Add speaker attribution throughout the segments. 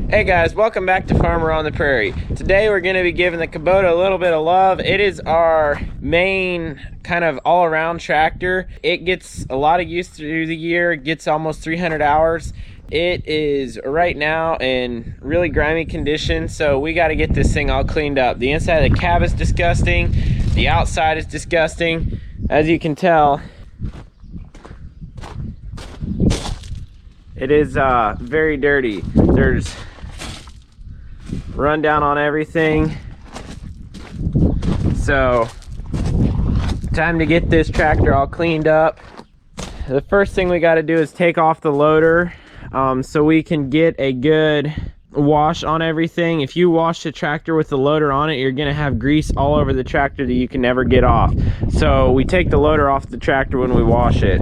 Speaker 1: Hey guys, welcome back to Farmer on the Prairie. Today we're going to be giving the Kubota a little bit of love. It is our main kind of all-around tractor. It gets a lot of use through the year. It gets almost 300 hours. It is right now in really grimy condition, so we got to get this thing all cleaned up. The inside of the cab is disgusting. The outside is disgusting. As you can tell, it is very dirty. There's rundown on everything. So time to get this tractor all cleaned up. The first thing we got to do is take off the loader so we can get a good wash on everything. If you wash the tractor with the loader on it, you're gonna have grease all over the tractor that you can never get off. So we take the loader off the tractor when we wash it.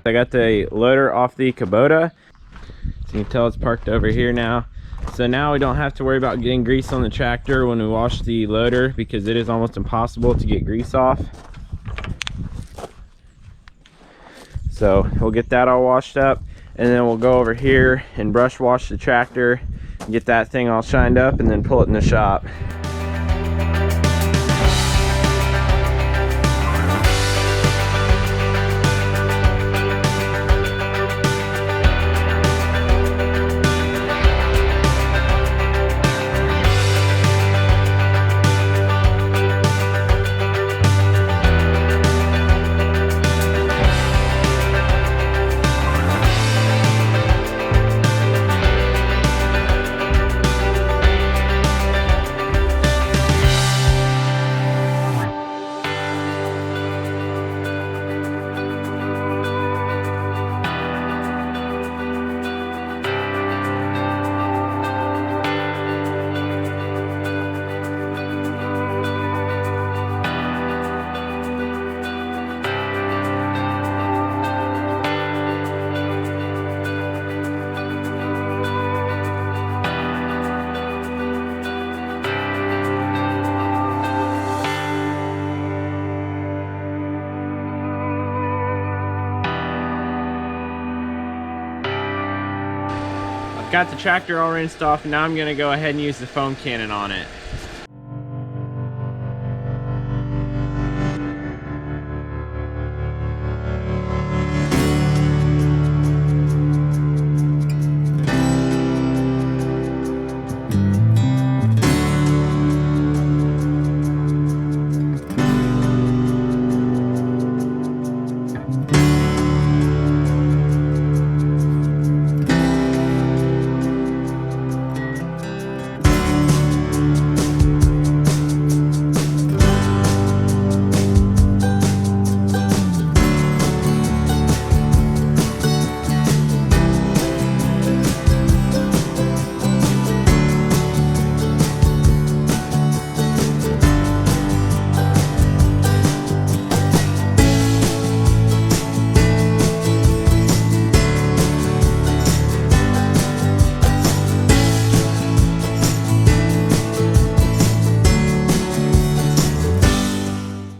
Speaker 1: I got the loader off the Kubota, so you can tell it's parked over here now. So now we don't have to worry about getting grease on the tractor when we wash the loader, because it is almost impossible to get grease off. So we'll get that all washed up, and then we'll go over here and brush wash the tractor, get that thing all shined up, and then pull it in the shop. Got the tractor all rinsed off, and now I'm going to go ahead and use the foam cannon on it.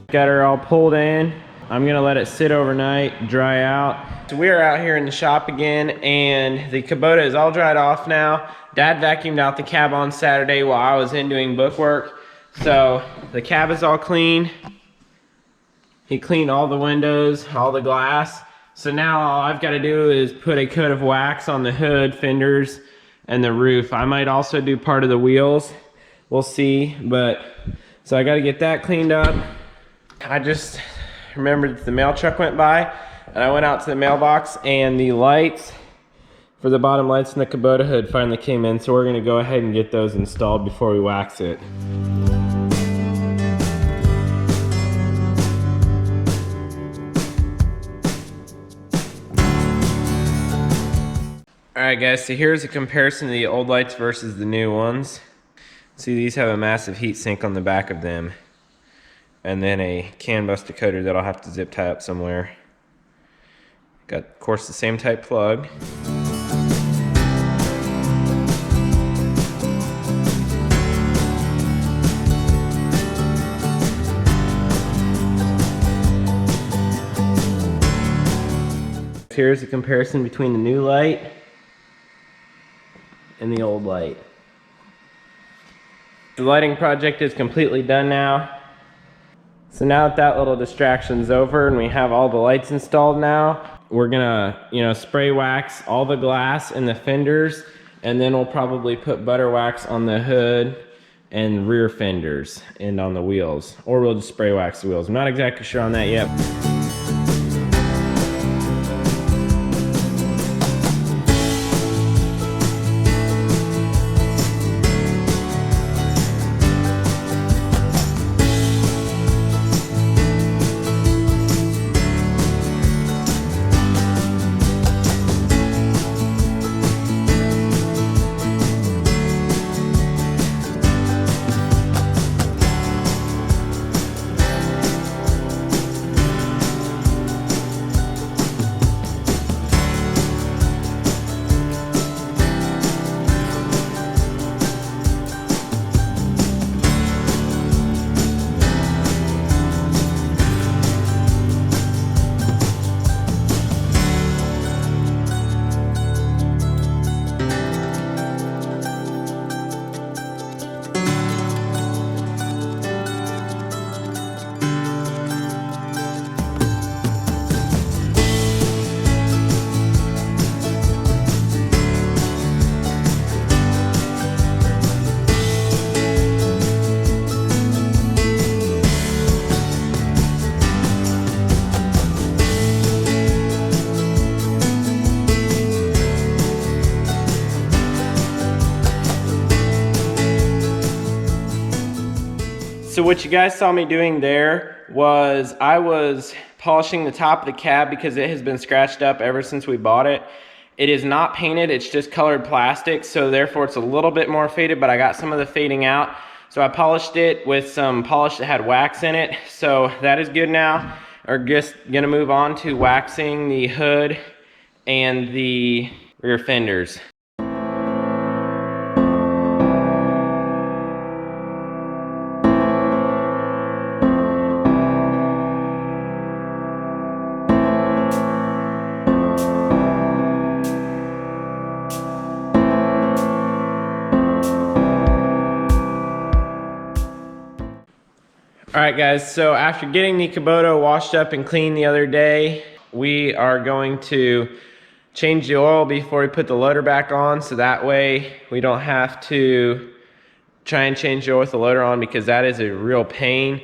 Speaker 1: Got her all pulled in. I'm gonna let it sit overnight, dry out. So we are out here in the shop again, and the Kubota is all dried off now. Dad vacuumed out the cab on Saturday while I was in doing bookwork. So the cab is all clean. He cleaned all the windows, all the glass. So now all I've got to do is put a coat of wax on the hood, fenders, and the roof. I might also do part of the wheels. We'll see, but so I got to get that cleaned up. I just remembered that the mail truck went by, and I went out to the mailbox, and the lights for the bottom lights in the Kubota hood finally came in, so we're gonna go ahead and get those installed before we wax it. Alright guys, so here's a comparison of the old lights versus the new ones. See, these have a massive heat sink on the back of them, and then a CAN bus decoder that I'll have to zip tie up somewhere. Got, of course, the same type plug. Here's a comparison between the new light and the old light. The lighting project is completely done now. So now that that little distraction's over and we have all the lights installed now, we're gonna, spray wax all the glass in the fenders, and then we'll probably put butter wax on the hood and rear fenders and on the wheels. Or we'll just spray wax the wheels. I'm not exactly sure on that yet. So what you guys saw me doing there was I was polishing the top of the cab because it has been scratched up ever since we bought it. It is not painted, it's just colored plastic, so therefore it's a little bit more faded, but I got some of the fading out. So I polished it with some polish that had wax in it, so that is good now. We're just gonna move on to waxing the hood and the rear fenders. Alright guys, so after getting the Kubota washed up and cleaned the other day, we are going to change the oil before we put the loader back on, so that way we don't have to try and change the oil with the loader on, because that is a real pain.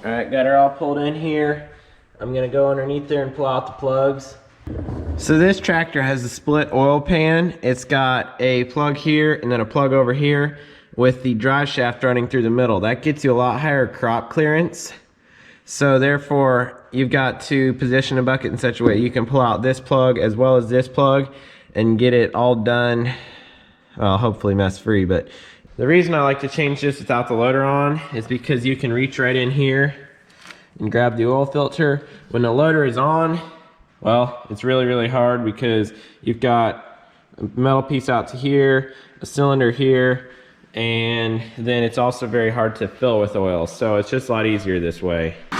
Speaker 1: Alright, got her all pulled in here. I'm gonna go underneath there and pull out the plugs. So this tractor has a split oil pan. It's got a plug here and then a plug over here with the drive shaft running through the middle. That gets you a lot higher crop clearance. So therefore, you've got to position a bucket in such a way you can pull out this plug as well as this plug and get it all done, well, hopefully mess free. But the reason I like to change this without the loader on is because you can reach right in here and grab the oil filter. When the loader is on, well, it's really, really hard because you've got a metal piece out to here, a cylinder here, and then it's also very hard to fill with oil. So it's just a lot easier this way. All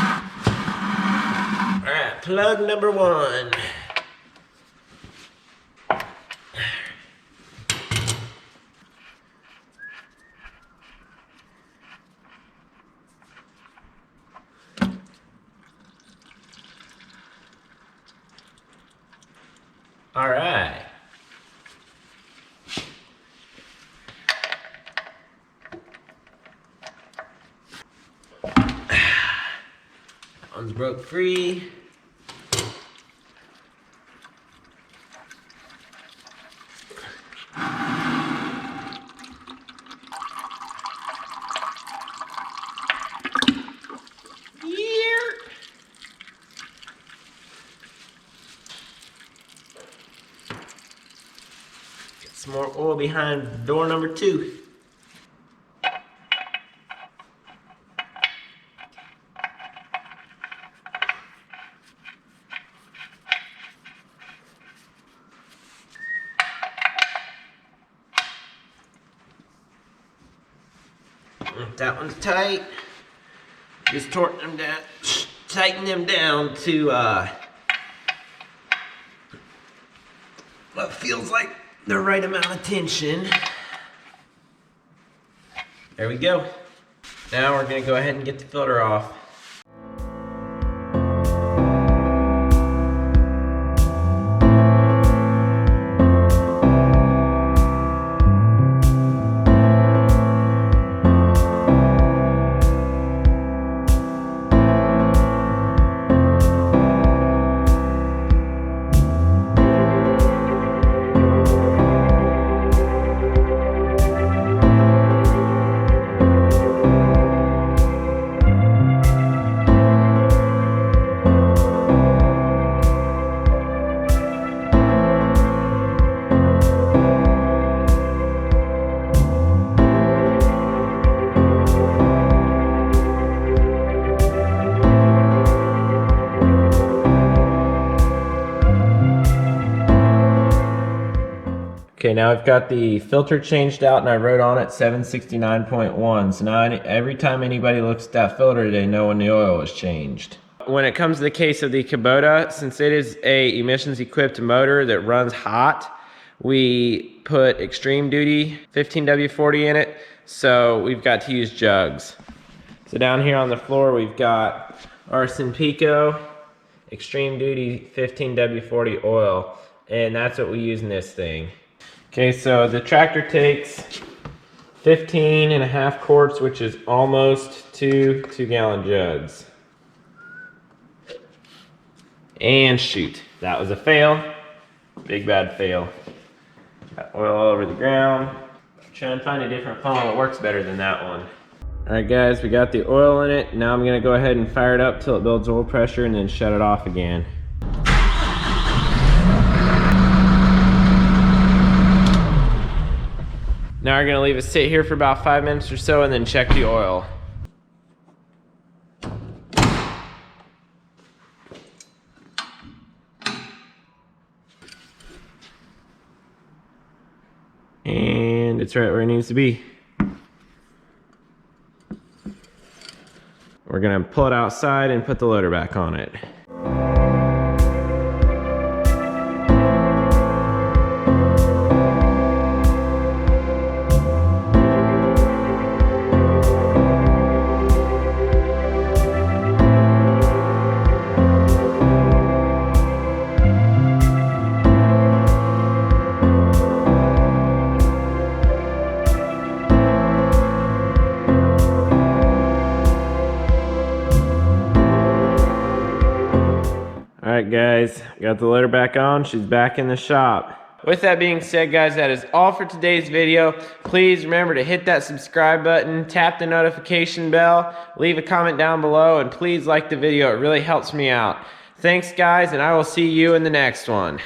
Speaker 1: right, plug number one. All right. That one's broke free. Some more oil behind door number 2. That one's tight. Just torque them down, tighten them down to what feels like the right amount of tension. There we go. Now we're gonna go ahead and get the filter off. Okay, now I've got the filter changed out and I wrote on it 769.1. So now every time anybody looks at that filter, they know when the oil was changed. When it comes to the case of the Kubota, since it is a emissions equipped motor that runs hot, we put extreme duty 15W40 in it. So we've got to use jugs. So down here on the floor, we've got Arson Pico, extreme duty 15W40 oil. And that's what we use in this thing. Okay, so the tractor takes 15.5 quarts, which is almost 2 2-gallon jugs. And shoot, that was a fail. Big bad fail. Got oil all over the ground. Try and find a different funnel that works better than that one. All right guys, we got the oil in it. Now I'm gonna go ahead and fire it up till it builds oil pressure and then shut it off again. Now we're gonna leave it sit here for about 5 minutes or so and then check the oil. And it's right where it needs to be. We're gonna pull it outside and put the loader back on it. Alright guys, got the loader back on. She's back in the shop. With that being said guys, that is all for today's video. Please remember to hit that subscribe button, tap the notification bell, leave a comment down below, and please like the video. It really helps me out. Thanks guys, and I will see you in the next one.